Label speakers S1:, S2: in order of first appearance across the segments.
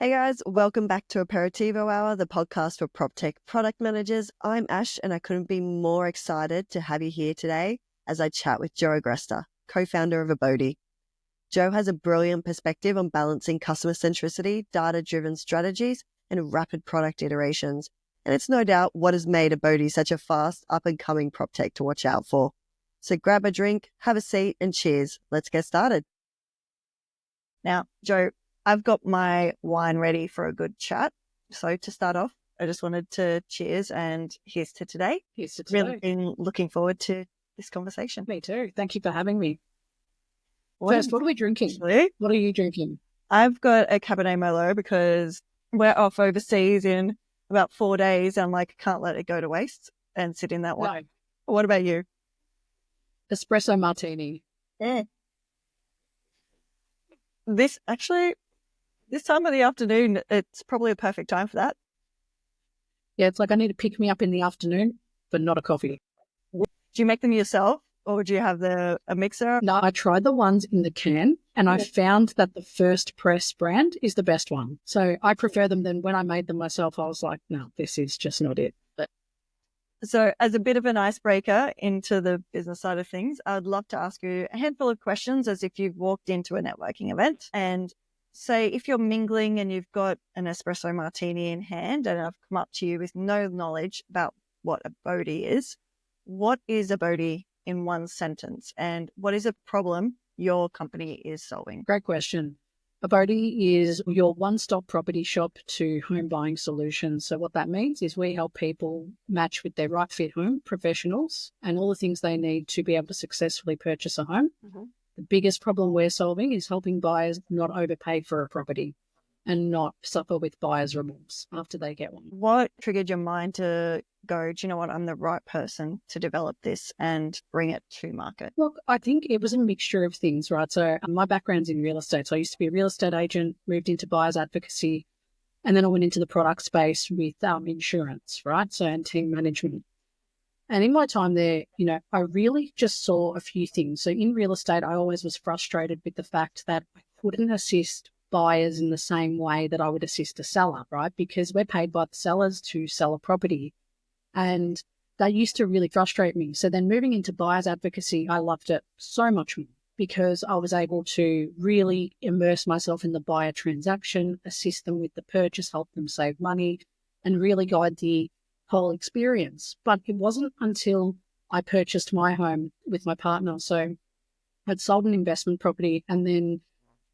S1: Hey guys, welcome back to Aperitivo Hour, the podcast for PropTech product managers. I'm Ash and I couldn't be more excited to have you here today as I chat with Jo Agresta, co-founder of Abodey. Jo has a brilliant perspective on balancing customer centricity, data-driven strategies, and rapid product iterations. And it's no doubt what has made Abodey such a fast, up-and-coming PropTech to watch out for. So grab a drink, have a seat, and cheers. Let's get started. Now, Jo, I've got my wine ready for a good chat. So to start off, I just wanted to cheers and here's to today.
S2: Here's to today.
S1: Really been looking forward to this conversation.
S2: Me too. Thank you for having me. First, what are we drinking?
S1: Actually,
S2: what are you drinking?
S1: I've got a Cabernet Merlot because we're off overseas in about 4 days and I can't let it go to waste and sit in that wine. No. What about you?
S2: Espresso martini.
S1: Yeah. This time of the afternoon, it's probably a perfect time for that.
S2: Yeah, it's like I need to pick me up in the afternoon, but not a coffee.
S1: Do you make them yourself or do you have a mixer?
S2: No, I tried the ones in the can and I found that the First Press brand is the best one. So I prefer them than when I made them myself. I was like, no, this is just not it.
S1: So as a bit of an icebreaker into the business side of things, I'd love to ask you a handful of questions as if you've walked into a networking event and say if you're mingling and you've got an espresso martini in hand and I've come up to you with no knowledge about what Abodey is, what is Abodey in one sentence and what is a problem your company is solving?
S2: Great question. Abodey is your one-stop property shop to home buying solutions. So what that means is we help people match with their right fit home professionals and all the things they need to be able to successfully purchase a home. Mm-hmm. The biggest problem we're solving is helping buyers not overpay for a property and not suffer with buyer's remorse after they get one.
S1: What triggered your mind to go, do you know what, I'm the right person to develop this and bring it to market?
S2: Look, I think it was a mixture of things, right? So my background's in real estate. So I used to be a real estate agent, moved into buyer's advocacy, and then I went into the product space with insurance, right? So and team management. And in my time there, I really just saw a few things. So in real estate, I always was frustrated with the fact that I couldn't assist buyers in the same way that I would assist a seller, right? Because we're paid by the sellers to sell a property. And that used to really frustrate me. So then moving into buyer's advocacy, I loved it so much more because I was able to really immerse myself in the buyer transaction, assist them with the purchase, help them save money, and really guide the whole experience. But it wasn't until I purchased my home with my partner. So I'd sold an investment property. And then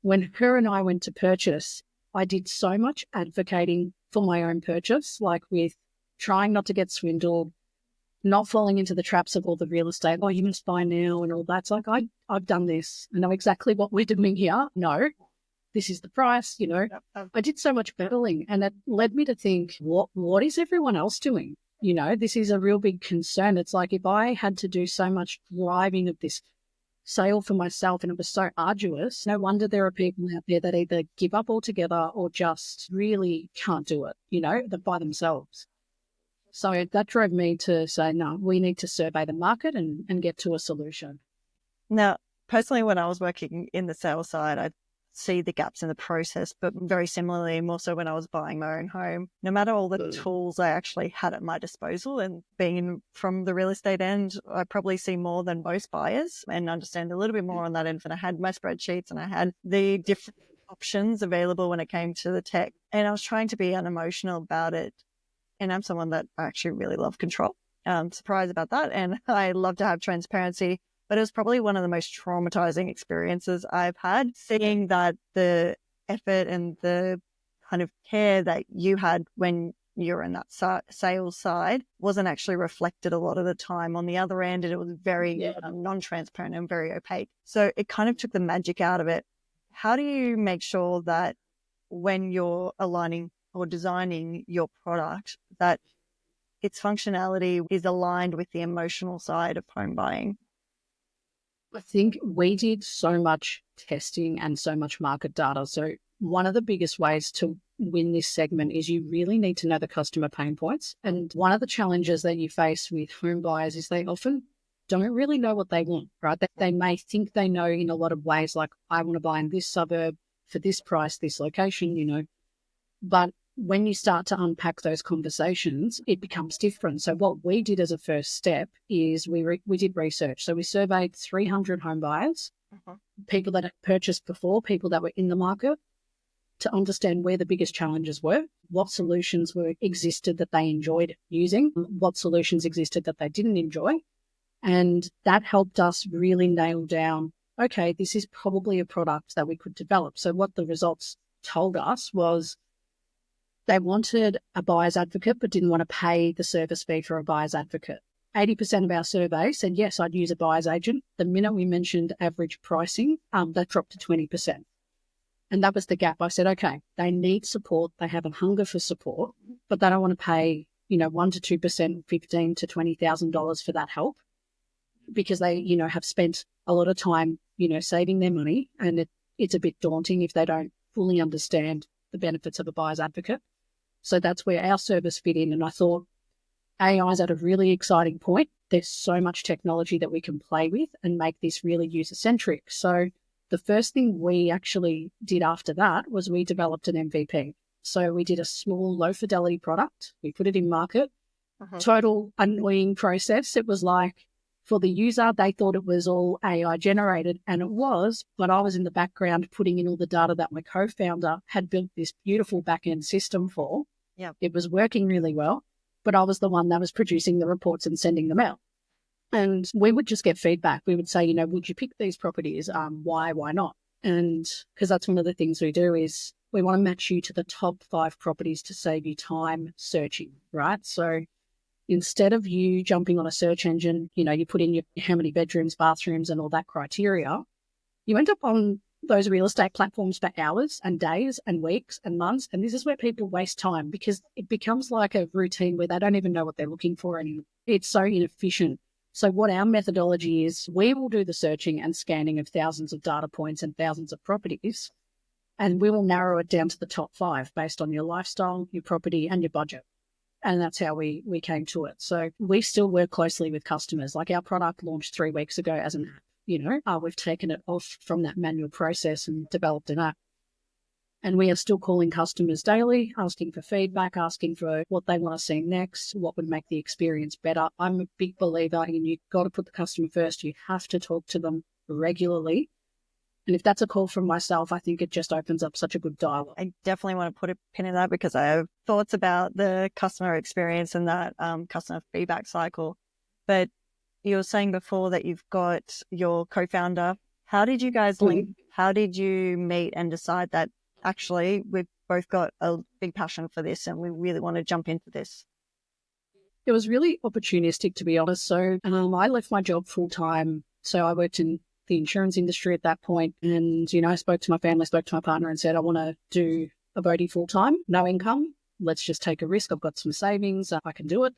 S2: when her and I went to purchase, I did so much advocating for my own purchase, like with trying not to get swindled, not falling into the traps of all the real estate. Oh, you must buy now and all that. It's like, I've done this. I know exactly what we're doing here. No, this is the price, I did so much battling and it led me to think, what is everyone else doing? This is a real big concern. It's like if I had to do so much driving of this sale for myself and it was so arduous, no wonder there are people out there that either give up altogether or just really can't do it, by themselves. So that drove me to say, no, we need to survey the market and get to a solution.
S1: Now, personally, when I was working in the sales side, I see the gaps in the process, but very similarly, more so when I was buying my own home, no matter all the tools I actually had at my disposal and being from the real estate end, I probably see more than most buyers and understand a little bit more on that end. And I had my spreadsheets and I had the different options available when it came to the tech. And I was trying to be unemotional about it. And I'm someone that I actually really love control. I'm surprised about that. And I love to have transparency. But it was probably one of the most traumatizing experiences I've had, seeing that the effort and the kind of care that you had when you're in that sales side wasn't actually reflected a lot of the time on the other end. And it was very non-transparent and very opaque. So it kind of took the magic out of it. How do you make sure that when you're aligning or designing your product, that its functionality is aligned with the emotional side of home buying?
S2: I think we did so much testing and so much market data. So one of the biggest ways to win this segment is you really need to know the customer pain points. And one of the challenges that you face with home buyers is they often don't really know what they want, right? They may think they know in a lot of ways, like I want to buy in this suburb for this price, this location, But when you start to unpack those conversations, it becomes different. So what we did as a first step is we did research. So we surveyed 300 home buyers, people that had purchased before, people that were in the market, to understand where the biggest challenges were, what solutions existed that they enjoyed using, what solutions existed that they didn't enjoy. And that helped us really nail down, okay, this is probably a product that we could develop. So what the results told us was they wanted a buyer's advocate but didn't want to pay the service fee for a buyer's advocate. 80% of our survey said, yes, I'd use a buyer's agent. The minute we mentioned average pricing, that dropped to 20%. And that was the gap. I said, okay, they need support. They have a hunger for support, but they don't want to pay, 1% to 2%, $15,000 to $20,000 for that help, because they, have spent a lot of time, saving their money. And it's a bit daunting if they don't fully understand the benefits of a buyer's advocate. So that's where our service fit in. And I thought AI is at a really exciting point. There's so much technology that we can play with and make this really user-centric. So the first thing we actually did after that was we developed an MVP. So we did a small low-fidelity product. We put it in market. Total annoying process. It was like, for the user, they thought it was all AI generated, and it was, but I was in the background putting in all the data that my co-founder had built this beautiful back-end system for.
S1: Yeah.
S2: It was working really well, but I was the one that was producing the reports and sending them out. And we would just get feedback. We would say, would you pick these properties? Why not? And because that's one of the things we do is we want to match you to the top 5 properties to save you time searching, right? So instead of you jumping on a search engine, you put in how many bedrooms, bathrooms, and all that criteria, you end up on those real estate platforms for hours and days and weeks and months. And this is where people waste time, because it becomes like a routine where they don't even know what they're looking for anymore. It's so inefficient. So what our methodology is, we will do the searching and scanning of thousands of data points and thousands of properties, and we will narrow it down to the top 5 based on your lifestyle, your property, and your budget. And that's how we came to it. So we still work closely with customers. Like our product launched 3 weeks ago as an app. We've taken it off from that manual process and developed an app. And we are still calling customers daily, asking for feedback, asking for what they want to see next, what would make the experience better. I'm a big believer in you've got to put the customer first. You have to talk to them regularly. And if that's a call from myself, I think it just opens up such a good dialogue.
S1: I definitely want to put a pin in that, because I have thoughts about the customer experience and that customer feedback cycle. But you were saying before that you've got your co-founder. How did you guys link? How did you meet and decide that actually we've both got a big passion for this and we really want to jump into this?
S2: It was really opportunistic, to be honest. So I left my job full-time. So I worked in the insurance industry at that point. And, I spoke to my family, spoke to my partner and said, I want to do Abodey full-time, no income. Let's just take a risk. I've got some savings. I can do it.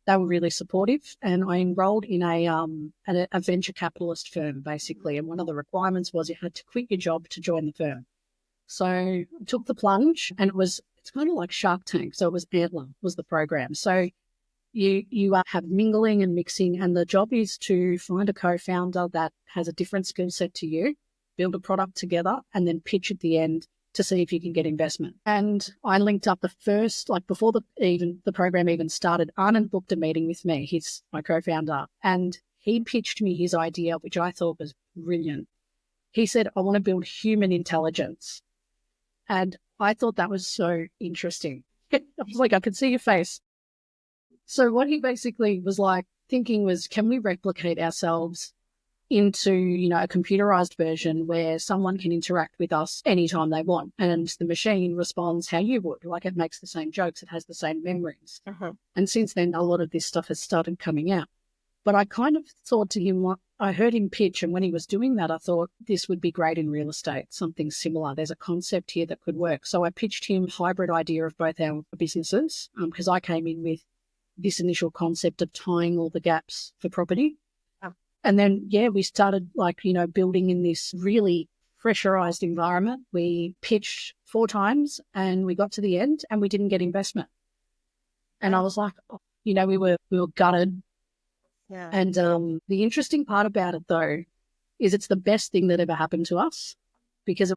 S2: They were really supportive. And I enrolled in a venture capitalist firm, basically. And one of the requirements was you had to quit your job to join the firm. So I took the plunge, and it's kind of like Shark Tank. So it was Antler was the program. So you have mingling and mixing, and the job is to find a co-founder that has a different skill set to you, build a product together, and then pitch at the end to see if you can get investment. And I linked up the first, before the program even started, Anand booked a meeting with me. He's my co-founder, and he pitched me his idea, which I thought was brilliant. He said, I want to build human intelligence. And I thought that was so interesting. I was like, I could see your face. So what he basically was thinking was, can we replicate ourselves into, a computerized version where someone can interact with us anytime they want, and the machine responds how you would, it makes the same jokes, it has the same memories. And since then, a lot of this stuff has started coming out. But I kind of thought to him, I heard him pitch, and when he was doing that, I thought this would be great in real estate, something similar. There's a concept here that could work. So I pitched him a hybrid idea of both our businesses, because I came in with this initial concept of tying all the gaps for property. Oh. And then, we started building in this really pressurized environment. We pitched 4 times and we got to the end and we didn't get investment. And I was like, we were gutted.
S1: Yeah.
S2: And the interesting part about it, though, is it's the best thing that ever happened to us, because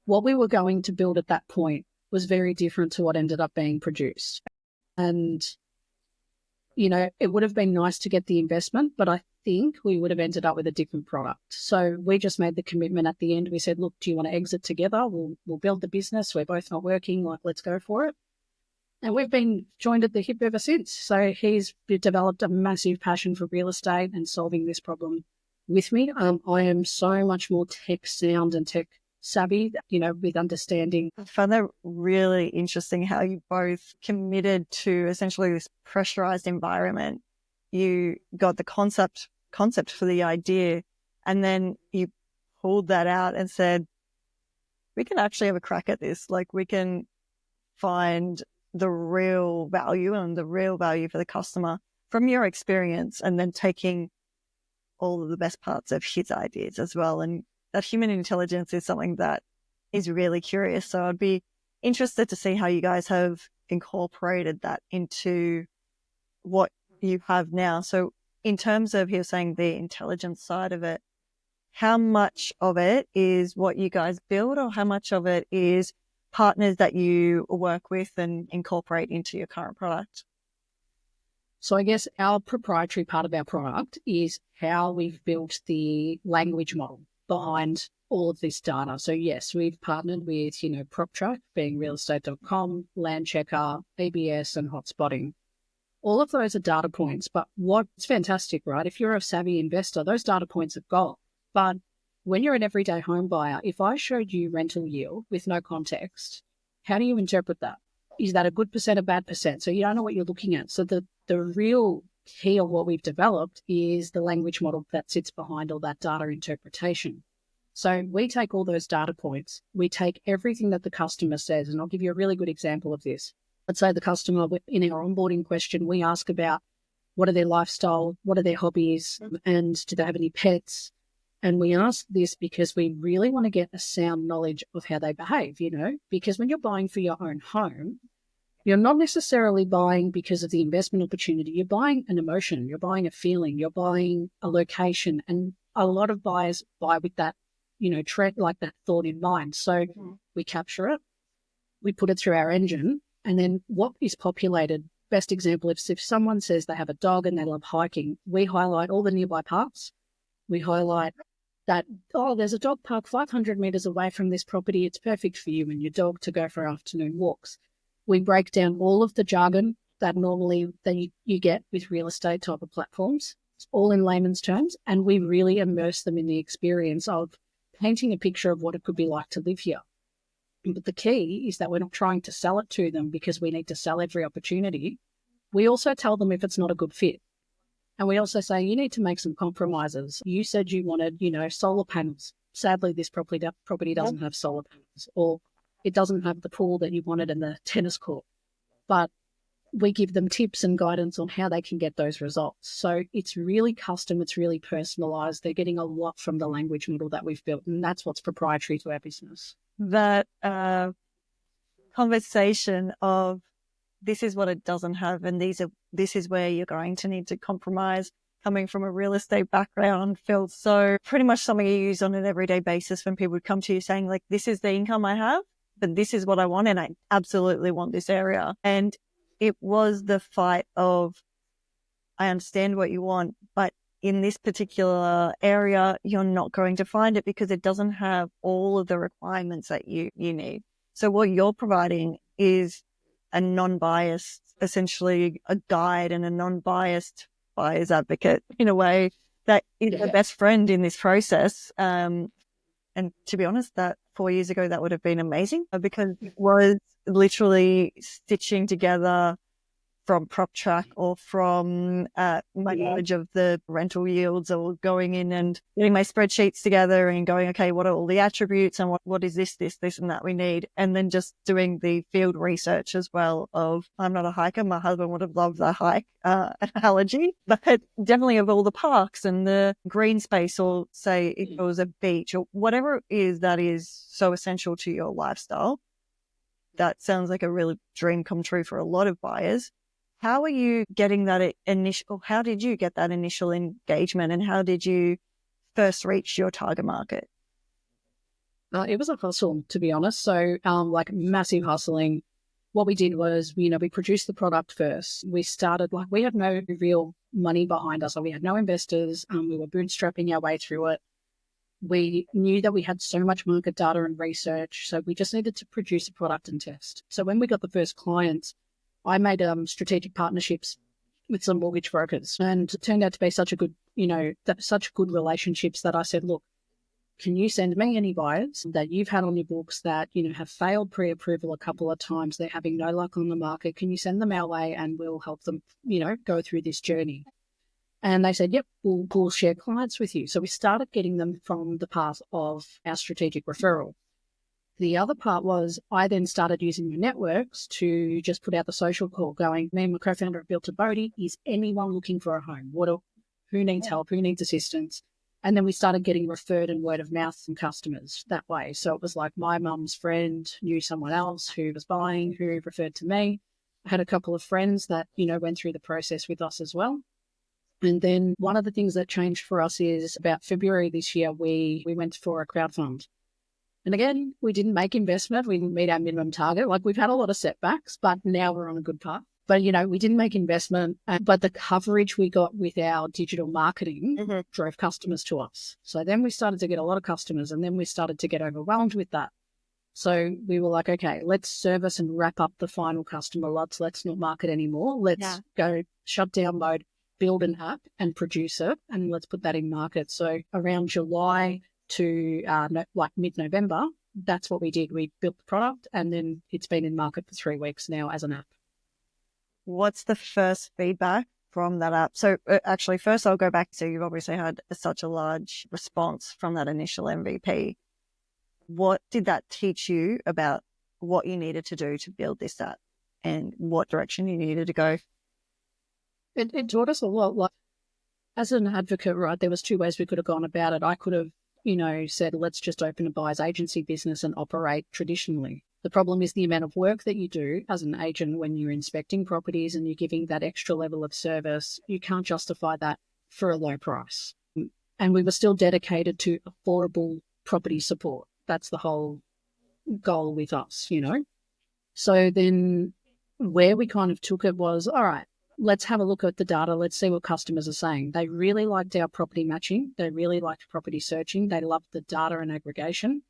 S2: what we were going to build at that point was very different to what ended up being produced. And, you know, it would have been nice to get the investment, but I think we would have ended up with a different product. So we just made the commitment at the end. We said, look, do you want to exit together? We'll build the business. We're both not working. Like, let's go for it. And we've been joined at the hip ever since. So he's developed a massive passion for real estate and solving this problem with me. I am so much more tech sound and tech savvy, you know, with understanding.
S1: I found that really interesting how you both committed to essentially this pressurized environment. You got the concept for the idea, and then you pulled that out and said, we can actually have a crack at this. Like, we can find the real value and the real value for the customer from your experience, and then taking all of the best parts of his ideas as well. And that human intelligence is something that is really curious. So I'd be interested to see how you guys have incorporated that into what you have now. So in terms of, he was saying, the intelligence side of it, how much of it is what you guys build, or how much of it is partners that you work with and incorporate into your current product?
S2: So I guess our proprietary part of our product is how we've built the language model behind all of this data. So yes, we've partnered with, you know, PropTech, being realestate.com, Landchecker, ABS, and Hotspotting. All of those are data points, but what's fantastic, right? If you're a savvy investor, those data points are gold. But when you're an everyday home buyer, if I showed you rental yield with no context, how do you interpret that? Is that a good percent, a bad percent? So you don't know what you're looking at. So the real key of what we've developed is the language model that sits behind all that data interpretation. So we take all those data points, we take everything that the customer says, and I'll give you a really good example of this. Let's say the customer, in our onboarding question, we ask about what are their lifestyle, what are their hobbies, and do they have any pets? And we ask this because we really want to get a sound knowledge of how they behave, you know, because when you're buying for your own home, you're not necessarily buying because of the investment opportunity. You're buying an emotion, you're buying a feeling, you're buying a location. And a lot of buyers buy with that, you know, like that thought in mind. So we capture it, we put it through our engine, and then what is populated, best example, if someone says they have a dog and they love hiking, we highlight all the nearby parks. We highlight that, oh, there's a dog park 500 meters away from this property. It's perfect for you and your dog to go for afternoon walks. We break down all of the jargon that normally you get with real estate type of platforms. It's all in layman's terms, and we really immerse them in the experience of painting a picture of what it could be like to live here. But the key is that we're not trying to sell it to them because we need to sell every opportunity. We also tell them if it's not a good fit. And we also say, you need to make some compromises. You said you wanted, you know, solar panels. Sadly, this property doesn't have solar panels, or it doesn't have the pool that you wanted and the tennis court. But we give them tips and guidance on how they can get those results. So it's really custom. It's really personalized. They're getting a lot from the language model that we've built, and that's what's proprietary to our business.
S1: That conversation of, this is what it doesn't have, and this is where you're going to need to compromise, coming from a real estate background, felt so pretty much something you use on an everyday basis when people would come to you saying, like, this is the income I have, but this is what I want, and I absolutely want this area. And it was the fight of, I understand what you want, but in this particular area, you're not going to find it because it doesn't have all of the requirements that you need. So what you're providing is a non-biased, essentially a guide and a non-biased buyer's advocate, in a way that is the best friend in this process. And to be honest, that 4 years ago, that would have been amazing, because it was literally stitching together from PropTech or from my knowledge of the rental yields, or going in and getting my spreadsheets together and going, okay, what are all the attributes and what is this, and that we need? And then just doing the field research as well of, I'm not a hiker. My husband would have loved the hike analogy, but definitely of all the parks and the green space, or say if it was a beach or whatever it is that is so essential to your lifestyle. That sounds like a really dream come true for a lot of buyers. How are you getting that initial, how did you get that initial engagement, and how did you first reach your target market?
S2: It was a hustle, to be honest. So, like massive hustling. What we did was, we produced the product first. We started we had no real money behind us. So we had no investors. We were bootstrapping our way through it. We knew that we had so much market data and research. So we just needed to produce a product and test. So when we got the first clients, I made strategic partnerships with some mortgage brokers, and it turned out to be such a good, such good relationships that I said, look, can you send me any buyers that you've had on your books that, have failed pre-approval a couple of times? They're having no luck on the market. Can you send them our way and we'll help them, go through this journey? And they said, yep, we'll share clients with you. So we started getting them from the path of our strategic referral. The other part was I then started using my networks to just put out the social call going, me and my co-founder have built Abodey. Is anyone looking for a home? Who needs help? Who needs assistance? And then we started getting referred and word of mouth from customers that way. So it was like my mum's friend knew someone else who was buying, who referred to me. I had a couple of friends that, went through the process with us as well. And then one of the things that changed for us is about February this year, we went for a crowdfund. And again, we didn't make investment. We didn't meet our minimum target. We've had a lot of setbacks, but now we're on a good path. But, we didn't make investment, but the coverage we got with our digital marketing drove customers to us. So then we started to get a lot of customers, and then we started to get overwhelmed with that. So we were like, okay, let's service and wrap up the final customer lots. Let's not market anymore. Let's go shutdown mode, build an app and produce it, and let's put that in market. So around July to mid-November, that's what we did. We built the product, and then it's been in market for 3 weeks now as an app.
S1: What's the first feedback from that app? So actually, first I'll go back to, you've obviously had such a large response from that initial MVP. What did that teach you about what you needed to do to build this app and what direction you needed to go?
S2: It taught us a lot. As an advocate, right, there was 2 ways we could have gone about it. I could have, said, let's just open a buyer's agency business and operate traditionally. The problem is the amount of work that you do as an agent when you're inspecting properties and you're giving that extra level of service. You can't justify that for a low price. And we were still dedicated to affordable property support. That's the whole goal with us, So then where we kind of took it was, all right, let's have a look at the data. Let's see what customers are saying. They really liked our property matching. They really liked property searching. They loved the data and aggregation.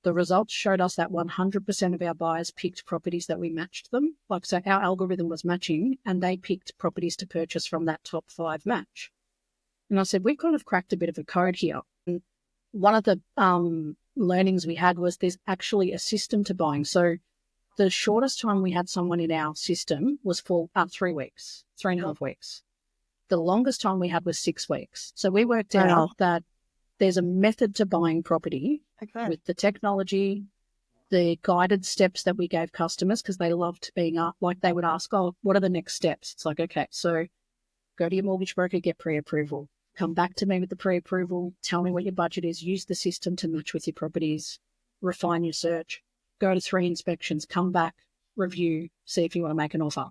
S2: The results showed us that 100% of our buyers picked properties that we matched them. So our algorithm was matching, and they picked properties to purchase from that top 5 match. And I said, we've kind of cracked a bit of a code here. And one of the learnings we had was there's actually a system to buying. So the shortest time we had someone in our system was for 3 weeks, 3.5 weeks. The longest time we had was 6 weeks. So we worked out that there's a method to buying property with the technology, the guided steps that we gave customers, because they loved being up. They would ask, oh, what are the next steps? It's like, okay, so go to your mortgage broker, get pre-approval. Come back to me with the pre-approval. Tell me what your budget is. Use the system to match with your properties. Refine your search. Go to 3 inspections. Come back, review, see if you want to make an offer.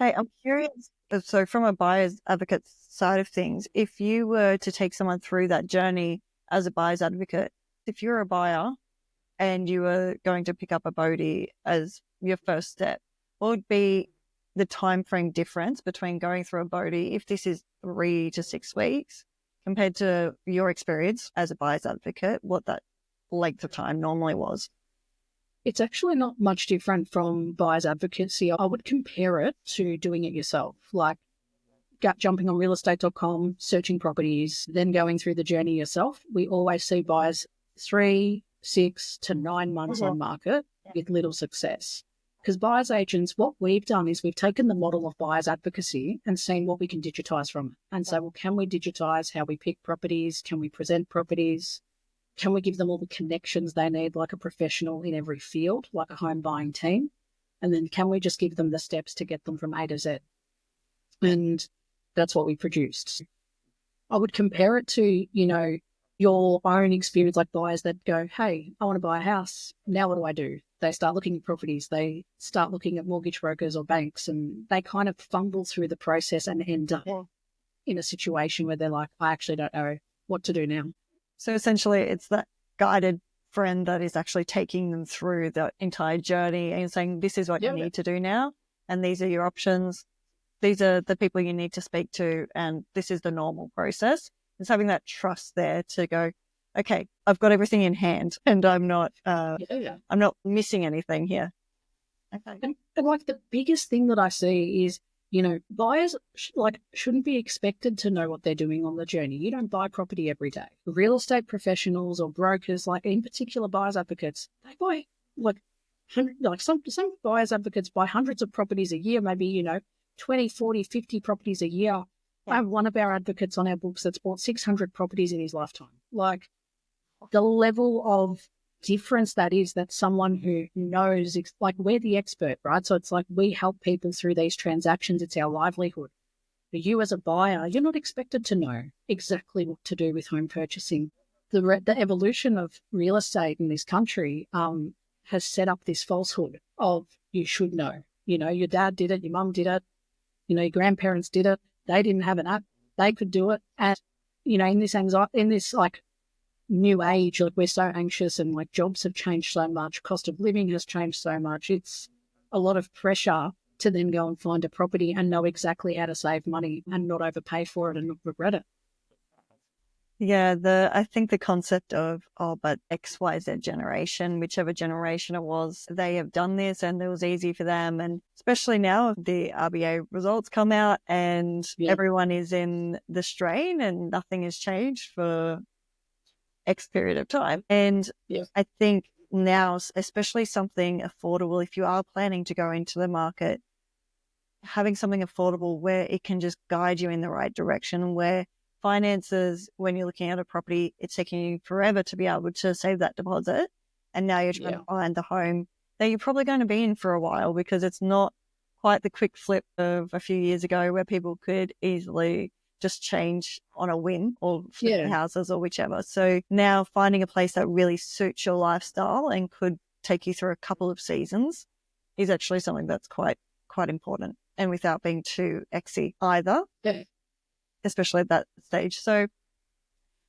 S1: Okay, I'm curious. So from a buyer's advocate side of things, if you were to take someone through that journey as a buyer's advocate, if you're a buyer and you were going to pick up Abodey as your first step, what would be the time frame difference between going through Abodey, if this is 3 to 6 weeks, compared to your experience as a buyer's advocate, what that length of time normally was?
S2: It's actually not much different from buyer's advocacy. I would compare it to doing it yourself, like jumping on realestate.com, searching properties, then going through the journey yourself. We always see buyers 3, 6 to 9 months on market with little success. Because buyer's agents, what we've done is we've taken the model of buyer's advocacy and seen what we can digitise from it. And say, well, can we digitise how we pick properties? Can we present properties? Can we give them all the connections they need, like a professional in every field, like a home buying team? And then can we just give them the steps to get them from A to Z? And that's what we produced. I would compare it to, your own experience, like buyers that go, hey, I want to buy a house. Now what do? They start looking at properties. They start looking at mortgage brokers or banks, and they kind of fumble through the process and end up in a situation where they're like, I actually don't know what to do now.
S1: So essentially it's that guided friend that is actually taking them through the entire journey and saying, this is what you need to do now, and these are your options. These are the people you need to speak to, and this is the normal process. It's having that trust there to go, okay, I've got everything in hand, and I'm not missing anything here. Okay.
S2: And like the biggest thing that I see is, buyers shouldn't be expected to know what they're doing on the journey. You don't buy property every day. Real estate professionals or brokers, like in particular buyers advocates, they buy some buyers advocates buy hundreds of properties a year, maybe, 20, 40, 50 properties a year. I have one of our advocates on our books that's bought 600 properties in his lifetime. Like the level of difference that is, that someone who knows, like we're the expert, right? So it's like we help people through these transactions. It's our livelihood. But you as a buyer, you're not expected to know exactly what to do with home purchasing. The evolution of real estate in this country has set up this falsehood of you should know. Your dad did it, your mum did it, your grandparents did it. They didn't have an app. They could do it. And, in this anxiety, in this like new age, like we're so anxious and like jobs have changed so much, cost of living has changed so much. It's a lot of pressure to then go and find a property and know exactly how to save money and not overpay for it and not regret it.
S1: Yeah, I think the concept of, but XYZ generation, whichever generation it was, they have done this and it was easy for them. And especially now the RBA results come out and everyone is in the strain and nothing has changed for X period of time. And I think now, especially something affordable, if you are planning to go into the market, having something affordable where it can just guide you in the right direction, where finances, when you're looking at a property, it's taking you forever to be able to save that deposit. And now you're trying to find the home that you're probably going to be in for a while, because it's not quite the quick flip of a few years ago where people could easily just change on a whim or flip houses or whichever. So now finding a place that really suits your lifestyle and could take you through a couple of seasons is actually something that's quite important, and without being too exy either. Especially at that stage. So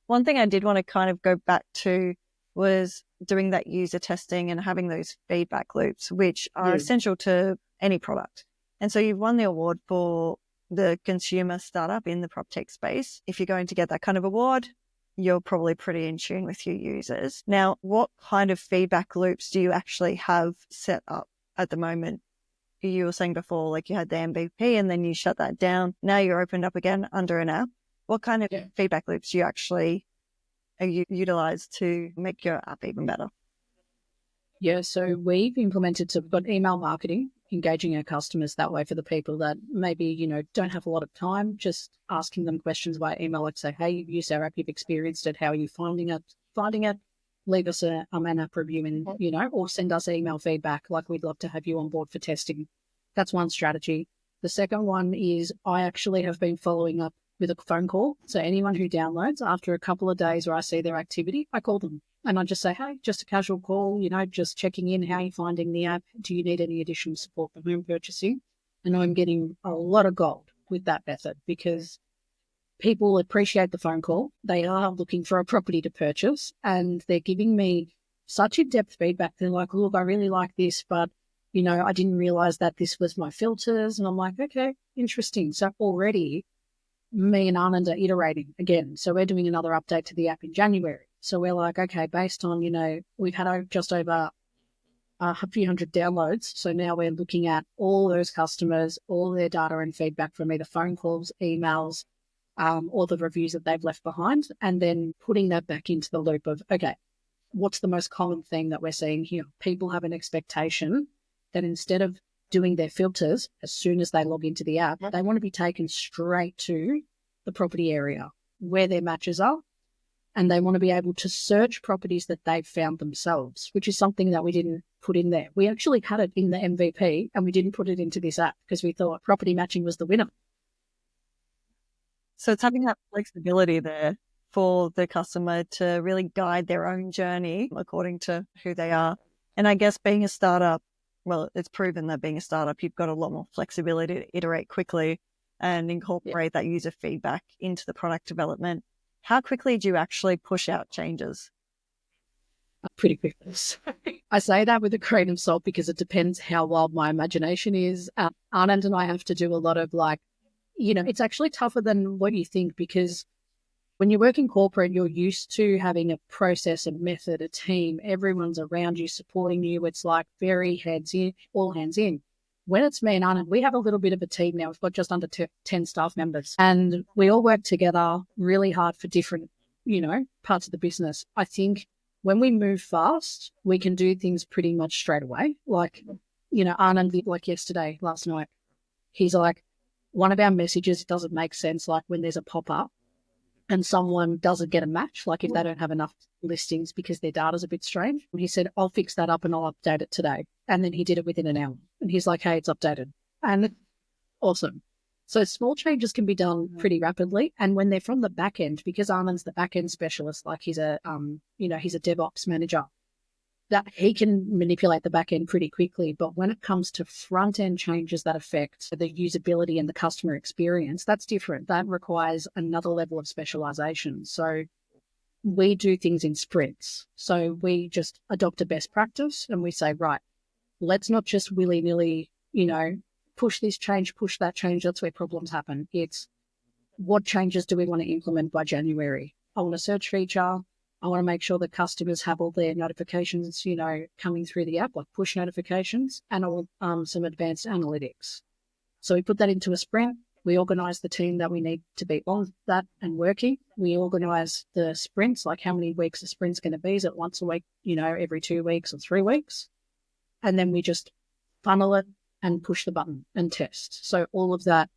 S1: one thing I did want to kind of go back to was doing that user testing and having those feedback loops, which are essential to any product. And so you've won the award for the consumer startup in the PropTech space. If you're going to get that kind of award, you're probably pretty in tune with your users. Now, what kind of feedback loops do you actually have set up at the moment? You were saying before, like you had the MVP and then you shut that down. Now you're opened up again under an app. What kind of feedback loops do you actually utilize to make your app even better?
S2: Yeah, so we've implemented, so we've got email marketing, engaging our customers that way for the people that maybe, don't have a lot of time, just asking them questions via email, like say, hey, you've used our app, you've experienced it, how are you finding it? Leave us an app review and, or send us email feedback. Like we'd love to have you on board for testing. That's one strategy. The second one is I actually have been following up with a phone call. So anyone who downloads, after a couple of days where I see their activity, I call them and I just say, hey, just a casual call, just checking in. How are you finding the app? Do you need any additional support for home purchasing? And I'm getting a lot of gold with that method, because people appreciate the phone call. They are looking for a property to purchase and they're giving me such in-depth feedback. They're like, look, I really like this, but, I didn't realize that this was my filters. And I'm like, okay, interesting. So already me and Anand are iterating again. So we're doing another update to the app in January. So we're like, okay, based on, we've had just over a few hundred downloads. So now we're looking at all those customers, all their data and feedback from either phone calls, emails, or the reviews that they've left behind, and then putting that back into the loop of, okay, what's the most common thing that we're seeing here? People have an expectation that instead of doing their filters as soon as they log into the app, they want to be taken straight to the property area where their matches are, and they want to be able to search properties that they've found themselves, which is something that we didn't put in there. We actually had it in the MVP and we didn't put it into this app because we thought property matching was the winner.
S1: So it's having that flexibility there for the customer to really guide their own journey according to who they are. And I guess being a startup, well, it's proven that being a startup, you've got a lot more flexibility to iterate quickly and incorporate that user feedback into the product development. How quickly do you actually push out changes?
S2: pretty quickly. So I say that with a grain of salt because it depends how wild my imagination is. Anand and I have to do a lot of it's actually tougher than what you think, because when you work in corporate, you're used to having a process, a method, a team. Everyone's around you, supporting you. It's like very hands in, all hands in. When it's me and Anand, we have a little bit of a team now. We've got just under 10 staff members, and we all work together really hard for different, parts of the business. I think when we move fast, we can do things pretty much straight away. Like, Anand, like last night, he's like, one of our messages doesn't make sense. Like when there's a pop-up and someone doesn't get a match, like if they don't have enough listings because their data's a bit strange. And he said, I'll fix that up and I'll update it today. And then he did it within an hour. And he's like, hey, it's updated. And awesome. So small changes can be done pretty rapidly. And when they're from the back end, because Armin's the back end specialist, like he's a DevOps manager, that he can manipulate the back end pretty quickly. But when it comes to front end changes that affect the usability and the customer experience, that's different. That requires another level of specialization. So we do things in sprints. So we just adopt a best practice and we say, right, let's not just willy-nilly, push this change, push that change. That's where problems happen. It's what changes do we want to implement by January? I want a search feature. I want to make sure that customers have all their notifications, coming through the app, like push notifications, and I want some advanced analytics. So we put that into a sprint. We organize the team that we need to be on that and working. We organize the sprints, like how many weeks a sprint's going to be. Is it once a week, every 2 weeks or 3 weeks? And then we just funnel it and push the button and test. So all of that,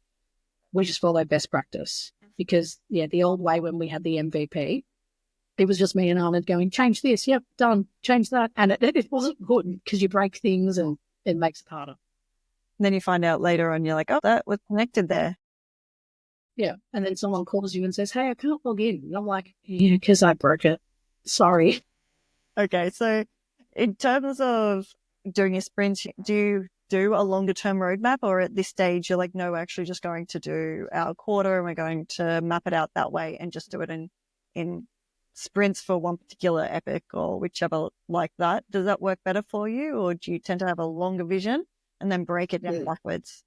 S2: we just follow best practice because, the old way when we had the MVP, it was just me and Arnold going, change this, yep, done, change that. And it wasn't good because you break things and it makes it harder.
S1: And then you find out later on, you're like, oh, that was connected there.
S2: Yeah. And then someone calls you and says, hey, I can't log in. And I'm like, yeah, because I broke it. Sorry.
S1: Okay. So in terms of doing a sprint, do you do a longer term roadmap, or at this stage you're like, no, we're actually just going to do our quarter and we're going to map it out that way and just do it in sprints for one particular epic or whichever like that? Does that work better for you, or do you tend to have a longer vision and then break it down backwards?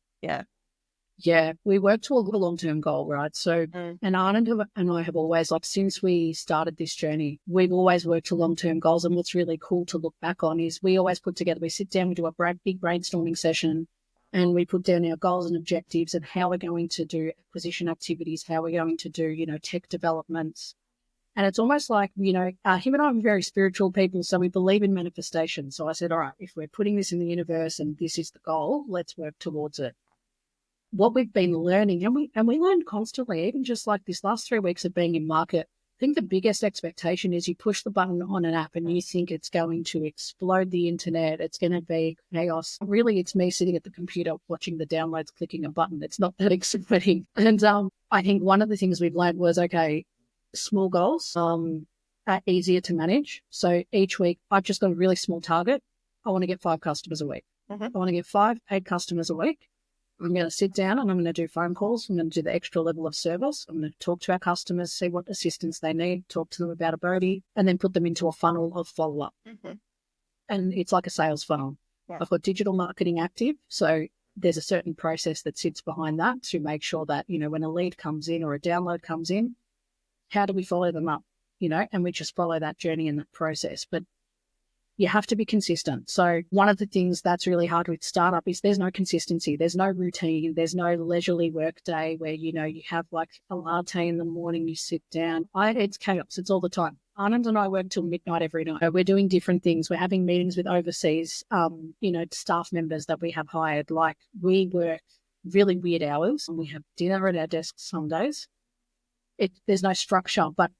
S1: Yeah,
S2: we work to a long-term goal, right? So, and Anand and I have always, since we started this journey, we've always worked to long-term goals. And what's really cool to look back on is we always we sit down, we do a big brainstorming session, and we put down our goals and objectives and how we're going to do acquisition activities, how we're going to do, tech developments. And it's almost like, him and I are very spiritual people, so we believe in manifestation. So I said, all right, if we're putting this in the universe and this is the goal, let's work towards it. What we've been learning, and we learn constantly, even just like this last 3 weeks of being in market, I think the biggest expectation is you push the button on an app and you think it's going to explode the internet. It's going to be chaos. Really, it's me sitting at the computer watching the downloads, clicking a button. It's not that exciting. And I think one of the things we've learned was, okay, small goals are easier to manage. So each week, I've just got a really small target. I want to get 5 customers a week. I want to get 5 paid customers a week. I'm going to sit down and I'm going to do phone calls. I'm going to do the extra level of service. I'm going to talk to our customers, see what assistance they need, talk to them about Abodey, and then put them into a funnel of follow-up. And it's like a sales funnel. Yeah. I've got digital marketing active. So there's a certain process that sits behind that to make sure that, when a lead comes in or a download comes in, how do we follow them up? And we just follow that journey and that process. But you have to be consistent. So one of the things that's really hard with startup is there's no consistency. There's no routine. There's no leisurely work day where, you have like a latte in the morning, you sit down. It's chaos. It's all the time. Anand and I work till midnight every night. We're doing different things. We're having meetings with overseas, staff members that we have hired. Like we work really weird hours and we have dinner at our desks some days. There's no structure, but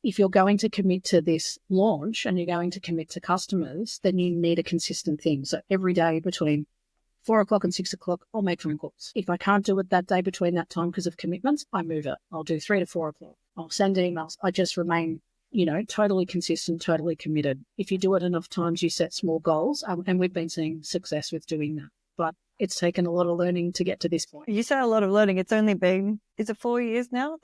S2: if you're going to commit to this launch and you're going to commit to customers, then you need a consistent thing. So every day between 4 o'clock and 6 o'clock, I'll make phone calls. If I can't do it that day between that time because of commitments, I move it. I'll do 3 to 4 o'clock. I'll send emails. I just remain, totally consistent, totally committed. If you do it enough times, you set small goals. And we've been seeing success with doing that. But it's taken a lot of learning to get to this point.
S1: You say a lot of learning. It's only been, is it 4 years now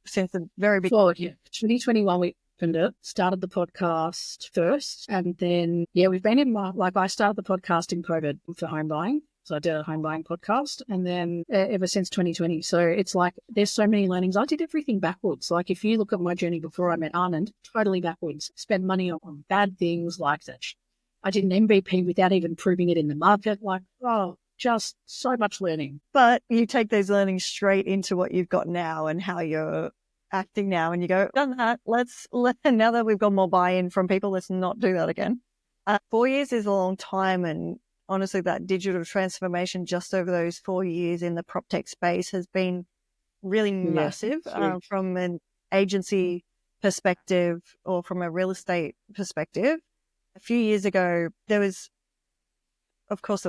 S1: since the very beginning?
S2: 2021, opened it, started the podcast first. And then, we've been I started the podcast in COVID for home buying. So I did a home buying podcast, and then ever since 2020. So it's like there's so many learnings. I did everything backwards. Like if you look at my journey before I met Anand, totally backwards. Spent money on bad things like that. I did an MVP without even proving it in the market. Like, just so much learning.
S1: But you take those learnings straight into what you've got now and how you're acting now, and you go, done that. Now that we've got more buy-in from people, let's not do that again. 4 years is a long time, and honestly, that digital transformation just over those 4 years in the PropTech space has been really massive from an agency perspective or from a real estate perspective. A few years ago, there was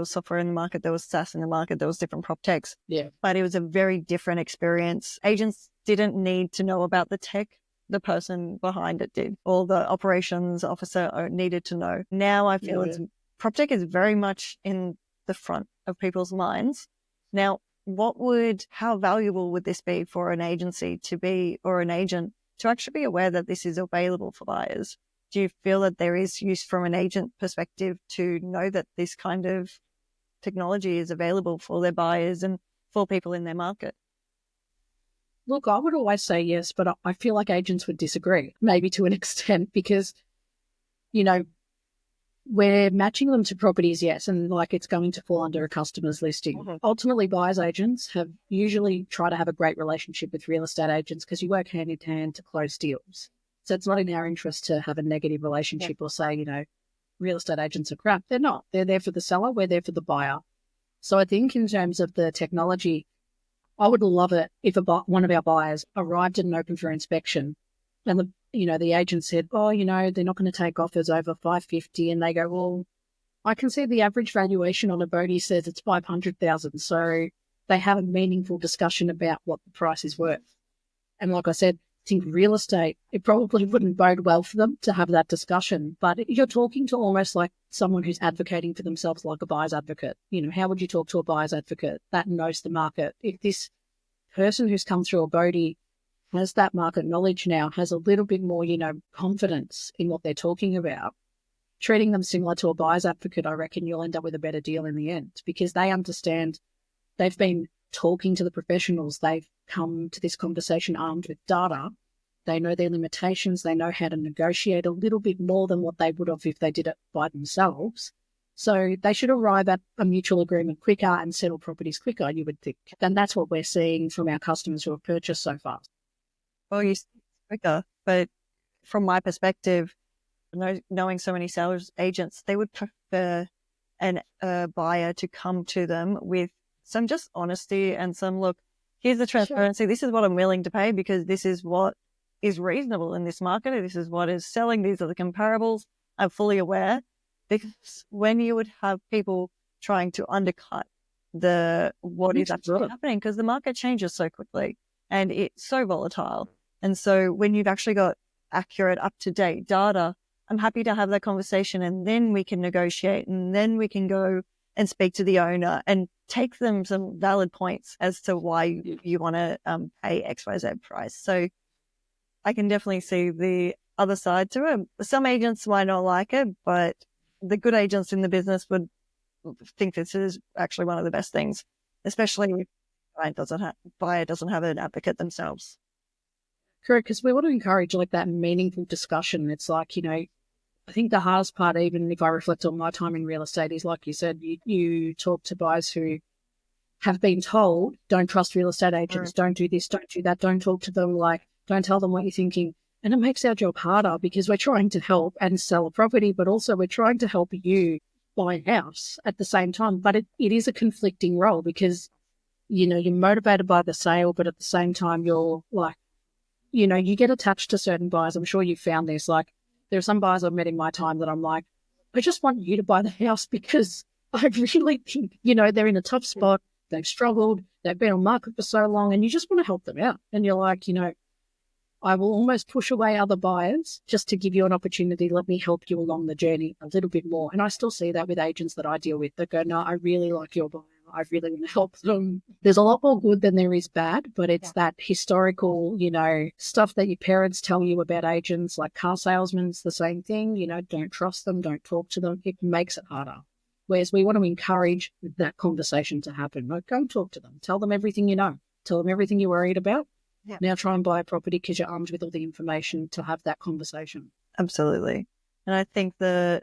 S1: software in the market, there was SaaS in the market, there was different PropTechs.
S2: Yeah.
S1: But it was a very different experience. Agents didn't need to know about the tech. The person behind it did, or the operations officer needed to know. Now I feel PropTech is very much in the front of people's minds. Now, how valuable would this be for an agency to be, or an agent to actually be aware that this is available for buyers? Do you feel that there is use from an agent perspective to know that this kind of technology is available for their buyers and for people in their market?
S2: Look, I would always say yes, but I feel like agents would disagree, maybe to an extent, because, we're matching them to properties, yes, and it's going to fall under a customer's listing. Mm-hmm. Ultimately, buyers agents have usually try to have a great relationship with real estate agents because you work hand in hand to close deals. So it's not in our interest to have a negative relationship or say, real estate agents are crap. They're not. They're there for the seller. We're there for the buyer. So I think in terms of the technology, I would love it if one of our buyers arrived at an open for inspection and the agent said, they're not going to take offers over 550, and they go, well, I can see the average valuation on Abodey says it's 500,000. So they have a meaningful discussion about what the price is worth. And like I said, I think real estate, it probably wouldn't bode well for them to have that discussion. But you're talking to almost like someone who's advocating for themselves like a buyer's advocate. How would you talk to a buyer's advocate that knows the market? If this person who's come through Abodey has that market knowledge now, has a little bit more, confidence in what they're talking about, treating them similar to a buyer's advocate, I reckon you'll end up with a better deal in the end because they understand, they've been talking to the professionals, they've come to this conversation armed with data, they know their limitations, they know how to negotiate a little bit more than what they would have if they did it by themselves. So they should arrive at a mutual agreement quicker and settle properties quicker, you would think. And that's what we're seeing from our customers who have purchased so far.
S1: Well, you say quicker, but from my perspective, knowing so many sales agents, they would prefer a buyer to come to them with some just honesty and some, look, here's the transparency. Sure. This is what I'm willing to pay because this is what is reasonable in this market. This is what is selling. These are the comparables. I'm fully aware. Because when you would have people trying to undercut what is actually happening, because the market changes so quickly and it's so volatile. And so when you've actually got accurate, up-to-date data, I'm happy to have that conversation, and then we can negotiate, and then we can go and speak to the owner and take them some valid points as to why you want to pay XYZ price. So I can definitely see the other side to it. Some agents might not like it, but the good agents in the business would think this is actually one of the best things, especially if buyer doesn't have an advocate themselves.
S2: Correct, because we want to encourage that meaningful discussion. It's like, I think the hardest part, even if I reflect on my time in real estate, is like you said, you talk to buyers who have been told, don't trust real estate agents, don't do this, don't do that, don't talk to them, don't tell them what you're thinking. And it makes our job harder because we're trying to help and sell a property, but also we're trying to help you buy a house at the same time. But it is a conflicting role because, you're motivated by the sale, but at the same time, you're you get attached to certain buyers. I'm sure you've found this. There are some buyers I've met in my time that I'm like, I just want you to buy the house because I really think, they're in a tough spot. They've struggled. They've been on market for so long and you just want to help them out. And you're like, I will almost push away other buyers just to give you an opportunity. Let me help you along the journey a little bit more. And I still see that with agents that I deal with that go, no, I really like your buyer. I really want to help them. There's a lot more good than there is bad, but it's that historical, stuff that your parents tell you about agents, like car salesmen, it's the same thing, don't trust them, don't talk to them. It makes it harder. Whereas we want to encourage that conversation to happen. Like, go and talk to them. Tell them everything you know. Tell them everything you're worried about. Yeah. Now try and buy a property because you're armed with all the information to have that conversation.
S1: Absolutely. And I think the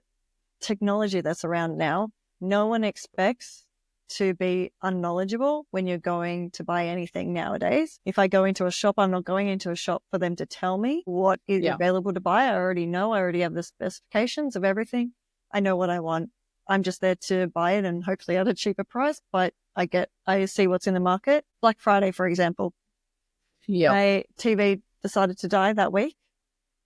S1: technology that's around now, no one expects to be unknowledgeable when you're going to buy anything nowadays. If I go into a shop, I'm not going into a shop for them to tell me what is available to buy. I already know. I already have the specifications of everything. I know what I want. I'm just there to buy it and hopefully at a cheaper price, but I see what's in the market. Black Friday, for example. Yeah. My TV decided to die that week.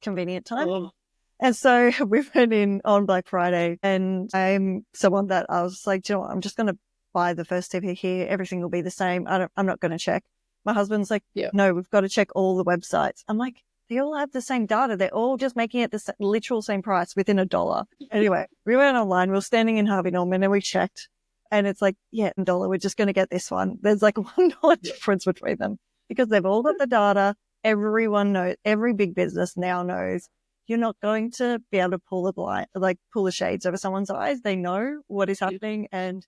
S1: Convenient time. Oh. And so we went in on Black Friday, and I'm someone that I was like, you know what, I'm just going to buy the first TV here. Everything will be the same. I'm not going to check. My husband's like, no, we've got to check all the websites. I'm like, they all have the same data. They're all just making it the literal same price within $1. Anyway, we went online. We were standing in Harvey Norman and we checked. And it's like, $1. We're just going to get this one. There's like $1 difference between them because they've all got the data. Everyone knows. Every big business now knows. You're not going to be able to pull the shades over someone's eyes. They know what is happening, and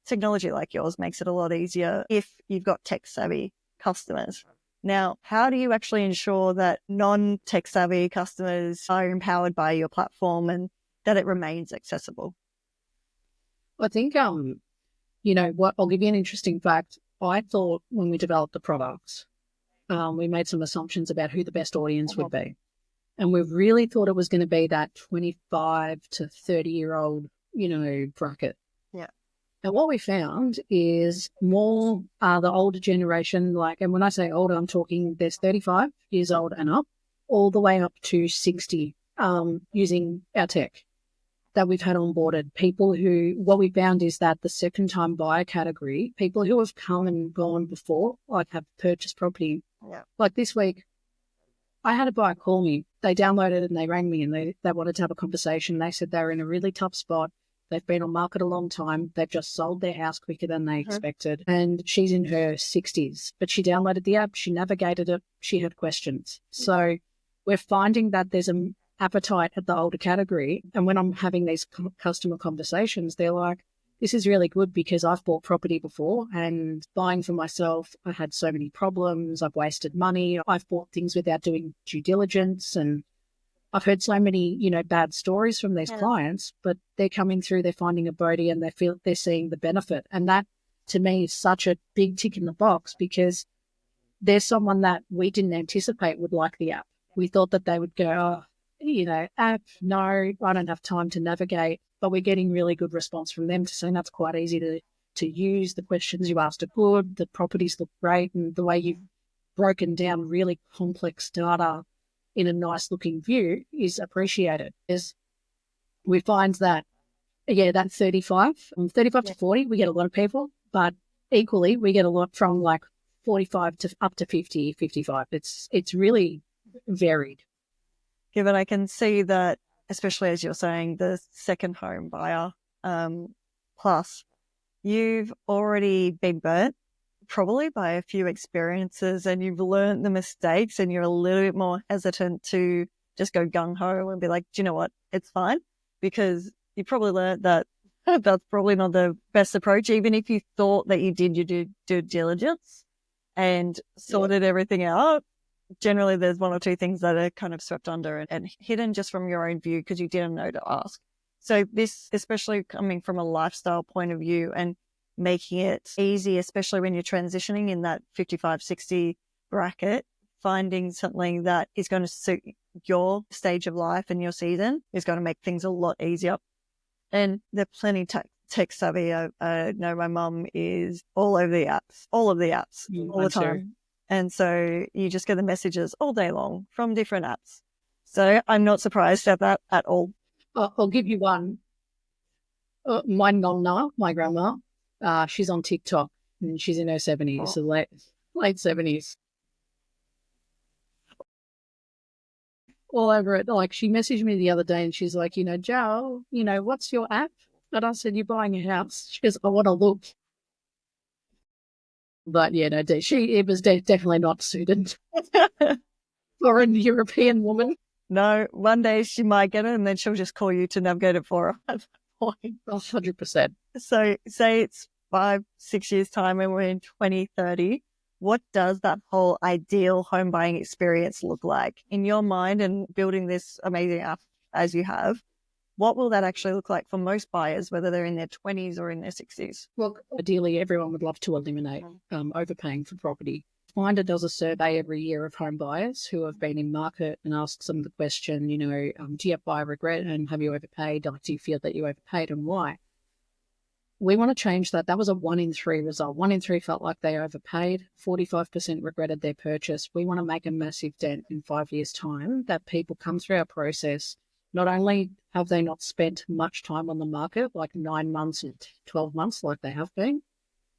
S1: technology like yours makes it a lot easier if you've got tech-savvy customers. Now, how do you actually ensure that non-tech-savvy customers are empowered by your platform and that it remains accessible?
S2: I think, I'll give you an interesting fact. I thought when we developed the products, we made some assumptions about who the best audience would be. And we really thought it was going to be that 25 to 30-year-old, bracket. Yeah. And what we found is more the older generation, and when I say older, I'm talking there's 35 years old and up, all the way up to 60 using our tech that we've had onboarded. People who, what we found is that the second-time buyer category, people who have come and gone before, have purchased property. Yeah. Like this week, I had a buyer call me. They downloaded it and they rang me and they wanted to have a conversation. They said they were in a really tough spot. They've been on market a long time. They've just sold their house quicker than they expected. And she's in her 60s, but she downloaded the app. She navigated it. She had questions. So we're finding that there's an appetite at the older category. And when I'm having these customer conversations, they're like, this is really good because I've bought property before and buying for myself, I had so many problems. I've wasted money. I've bought things without doing due diligence. And I've heard so many, bad stories from these clients, but they're coming through, they're finding Abodey and they're seeing the benefit. And that to me is such a big tick in the box because there's someone that we didn't anticipate would like the app. We thought that they would go, app, no, I don't have time to navigate. But we're getting really good response from them to saying that's quite easy to use. The questions you asked are good. The properties look great. And the way you've broken down really complex data in a nice looking view is appreciated. We find that, that 35 to 40, we get a lot of people, but equally we get a lot from 45 to up to 50, 55. It's really varied.
S1: Given I can see that, especially as you're saying, the second home buyer, plus you've already been burnt probably by a few experiences and you've learned the mistakes and you're a little bit more hesitant to just go gung-ho and be like, do you know what, it's fine, because you probably learned that that's probably not the best approach, even if you thought that you did your due diligence and sorted everything out. Generally, there's one or two things that are kind of swept under and hidden just from your own view because you didn't know to ask. So this, especially coming from a lifestyle point of view and making it easy, especially when you're transitioning in that 55, 60 bracket, finding something that is going to suit your stage of life and your season is going to make things a lot easier. And they're plenty tech savvy. I know my mum is all over the apps, all the time. And so you just get the messages all day long from different apps. So I'm not surprised at that at all.
S2: I'll give you one. My nonna, my grandma, she's on TikTok and she's in her 70s, so late 70s. All over it. She messaged me the other day and she's like, Jo, what's your app? And I said, "You're buying a house?" She goes, "I want to look." But yeah, no, it was definitely not suited for a European woman.
S1: No, one day she might get it and then she'll just call you to navigate it for her at that point.
S2: 100%.
S1: So say it's 5, 6 years time and we're in 2030. What does that whole ideal home buying experience look like in your mind, and building this amazing app as you have? What will that actually look like for most buyers, whether they're in their 20s or in their 60s?
S2: Well, ideally, everyone would love to eliminate overpaying for property. Finder does a survey every year of home buyers who have been in market and asks them the question, do you have buyer regret and have you overpaid? Do you feel that you overpaid and why? We want to change that. That was a 1 in 3 result. 1 in 3 felt like they overpaid. 45% regretted their purchase. We want to make a massive dent in 5 years' time that people come through our process. Not only have they not spent much time on the market, like 9 months and 12 months like they have been,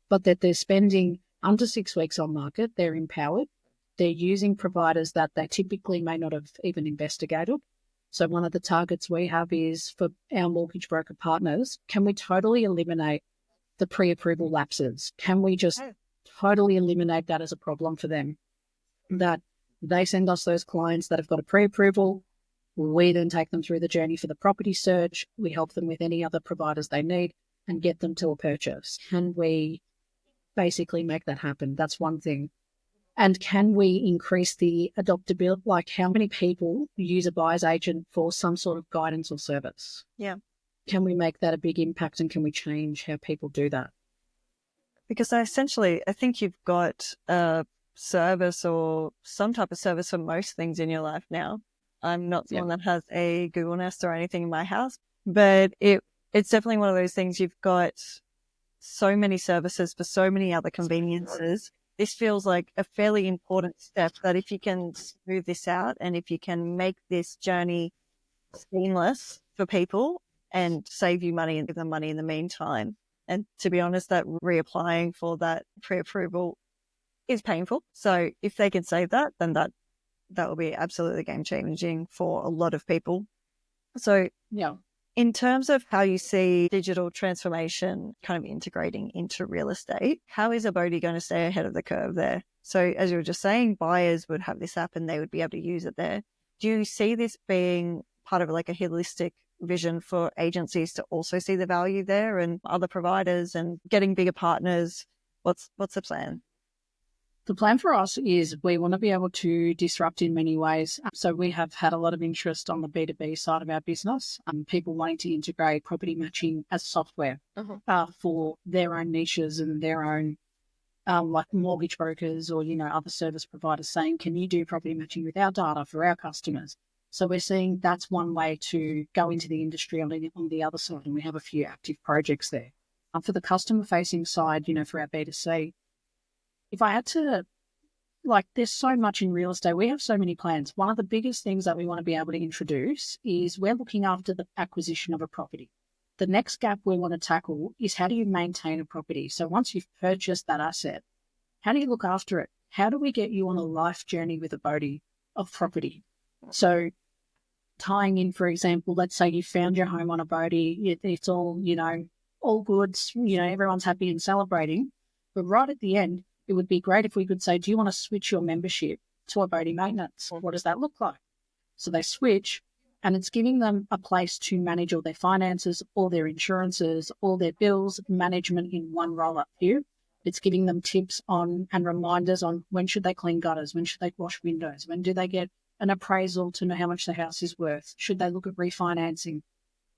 S2: but that they're spending under 6 weeks on market. They're empowered. They're using providers that they typically may not have even investigated. So one of the targets we have is for our mortgage broker partners, can we totally eliminate the pre-approval lapses? Can we just totally eliminate that as a problem for them? That they send us those clients that have got a pre-approval. We then take them through the journey for the property search. We help them with any other providers they need and get them to a purchase. Can we basically make that happen? That's one thing. And can we increase the adoptability, like how many people use a buyer's agent for some sort of guidance or service?
S1: Yeah.
S2: Can we make that a big impact, and can we change how people do that?
S1: Because I think you've got a service or some type of service for most things in your life now. I'm not someone that has a Google Nest or anything in my house, but it's definitely one of those things. You've got so many services for so many other conveniences. This feels like a fairly important step, that if you can smooth this out and if you can make this journey seamless for people and save you money and give them money in the meantime. And to be honest, that reapplying for that pre-approval is painful. So if they can save that, then that will be absolutely game changing for a lot of people. So in terms of how you see digital transformation kind of integrating into real estate, how is Abodey going to stay ahead of the curve there? So as you were just saying, buyers would have this app and they would be able to use it there. Do you see this being part of like a holistic vision for agencies to also see the value there, and other providers and getting bigger partners? What's the plan?
S2: The plan for us is we want to be able to disrupt in many ways. So we have had a lot of interest on the B2B side of our business, people wanting to integrate property matching as software for their own niches and their own like mortgage brokers or, other service providers saying, can you do property matching with our data for our customers? So we're seeing that's one way to go into the industry on the other side, and we have a few active projects there. For the customer-facing side, for our B2C, if I had to, there's so much in real estate. We have so many plans. One of the biggest things that we want to be able to introduce is we're looking after the acquisition of a property. The next gap we want to tackle is, how do you maintain a property? So once you've purchased that asset, how do you look after it? How do we get you on a life journey with Abodey of property? So tying in, for example, let's say you found your home on Abodey. It's all, all goods, everyone's happy and celebrating. But right at the end, it would be great if we could say, do you want to switch your membership to Abodey Maintenance? What does that look like? So they switch, and it's giving them a place to manage all their finances, all their insurances, all their bills, management in one roll-up view. It's giving them tips on and reminders on when should they clean gutters, when should they wash windows, when do they get an appraisal to know how much the house is worth, should they look at refinancing,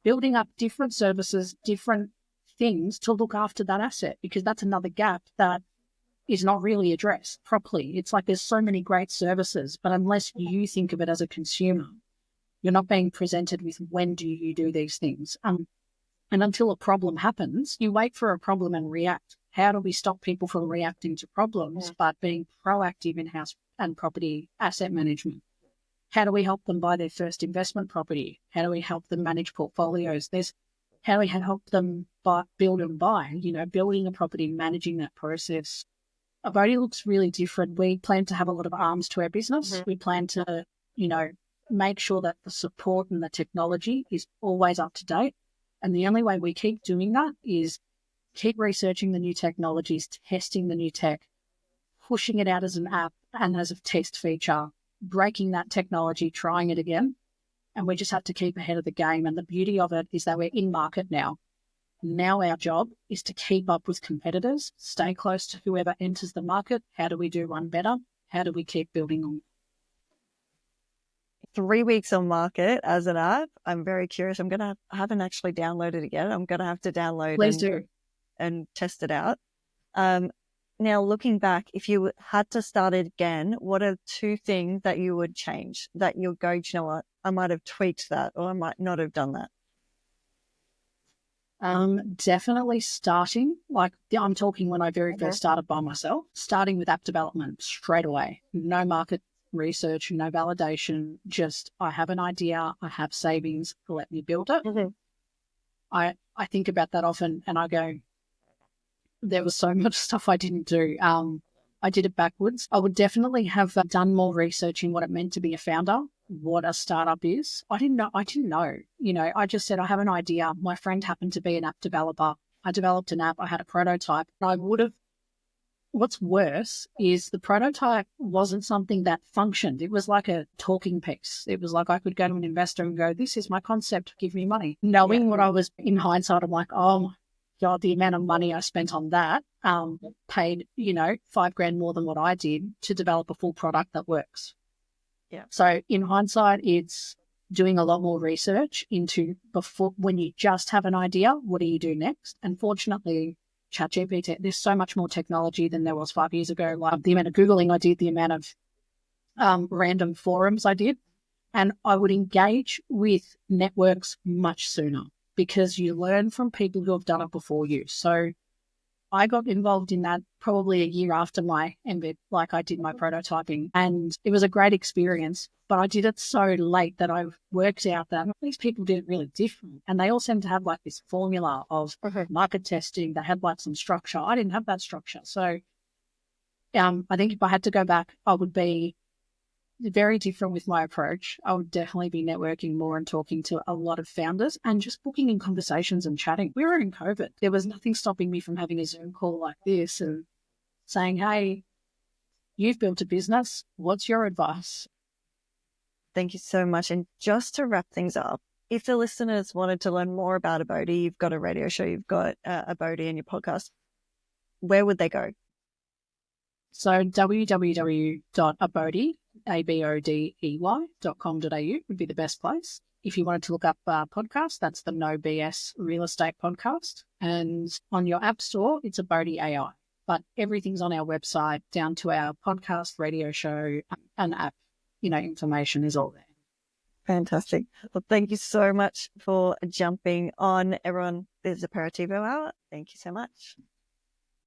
S2: building up different services, different things to look after that asset, because that's another gap that is not really addressed properly. It's like there's so many great services, but unless you think of it as a consumer, you're not being presented with when do you do these things. And until a problem happens, you wait for a problem and react. How do we stop people from reacting to problems, but being proactive in house and property asset management? How do we help them buy their first investment property? How do we help them manage portfolios? How do we help them build and buy, building a property, managing that process. Abodey looks really different. We plan to have a lot of arms to our business. We plan to, make sure that the support and the technology is always up to date. And the only way we keep doing that is keep researching the new technologies, testing the new tech, pushing it out as an app and as a test feature, breaking that technology, trying it again. And we just have to keep ahead of the game. And the beauty of it is that we're in market now. Now our job is to keep up with competitors, stay close to whoever enters the market. How do we do one better? How do we keep building on?
S1: 3 weeks on market as an app. I'm very curious. I haven't actually downloaded it yet. I'm going to have to download
S2: Please do.
S1: And test it out. Now, looking back, if you had to start it again, what are 2 things that you would change that you'll go, do you know what, I might have tweaked that or I might not have done that?
S2: Definitely starting, like I'm talking when I very first started by myself, starting with app development straight away. No market research, no validation, just I have an idea, I have savings, let me build it.
S1: Mm-hmm.
S2: I think about that often and I go, there was so much stuff I didn't do. I did it backwards. I would definitely have done more research in what it meant to be a founder, what a startup is. I didn't know. I just said, I have an idea. My friend happened to be an app developer. I developed an app. I had a prototype. What's worse is the prototype wasn't something that functioned. It was like a talking piece. It was like I could go to an investor and go, this is my concept, give me money. Knowing what I was in hindsight, I'm like, oh, God, the amount of money I spent on that, paid, $5,000 more than what I did to develop a full product that works.
S1: Yeah.
S2: So in hindsight, it's doing a lot more research into before when you just have an idea, what do you do next? And fortunately, ChatGPT, there's so much more technology than there was 5 years ago. Like the amount of Googling I did, the amount of random forums I did, and I would engage with networks much sooner, because you learn from people who have done it before you. So I got involved in that probably a year after my MBIT, like I did my prototyping, and it was a great experience, but I did it so late that I worked out that these people did it really different. And they all seem to have like this formula of market testing. They had like some structure. I didn't have that structure. So I think if I had to go back, I would be very different with my approach. I would definitely be networking more and talking to a lot of founders and just booking in conversations and chatting. We were in COVID. There was nothing stopping me from having a Zoom call like this and saying, hey, you've built a business. What's your advice?
S1: Thank you so much. And just to wrap things up, if the listeners wanted to learn more about Abodey, you've got a radio show, you've got Abodey in your podcast, where would they go?
S2: So www.abodey, abodey.com.au would be the best place. If you wanted to look up podcast, that's the No BS Real Estate Podcast. And on your app store, it's Abodey AI. But everything's on our website, down to our podcast, radio show, and app, information is all there.
S1: Fantastic. Well, thank you so much for jumping on. Everyone, there's Aperitivo Hour. Thank you so much.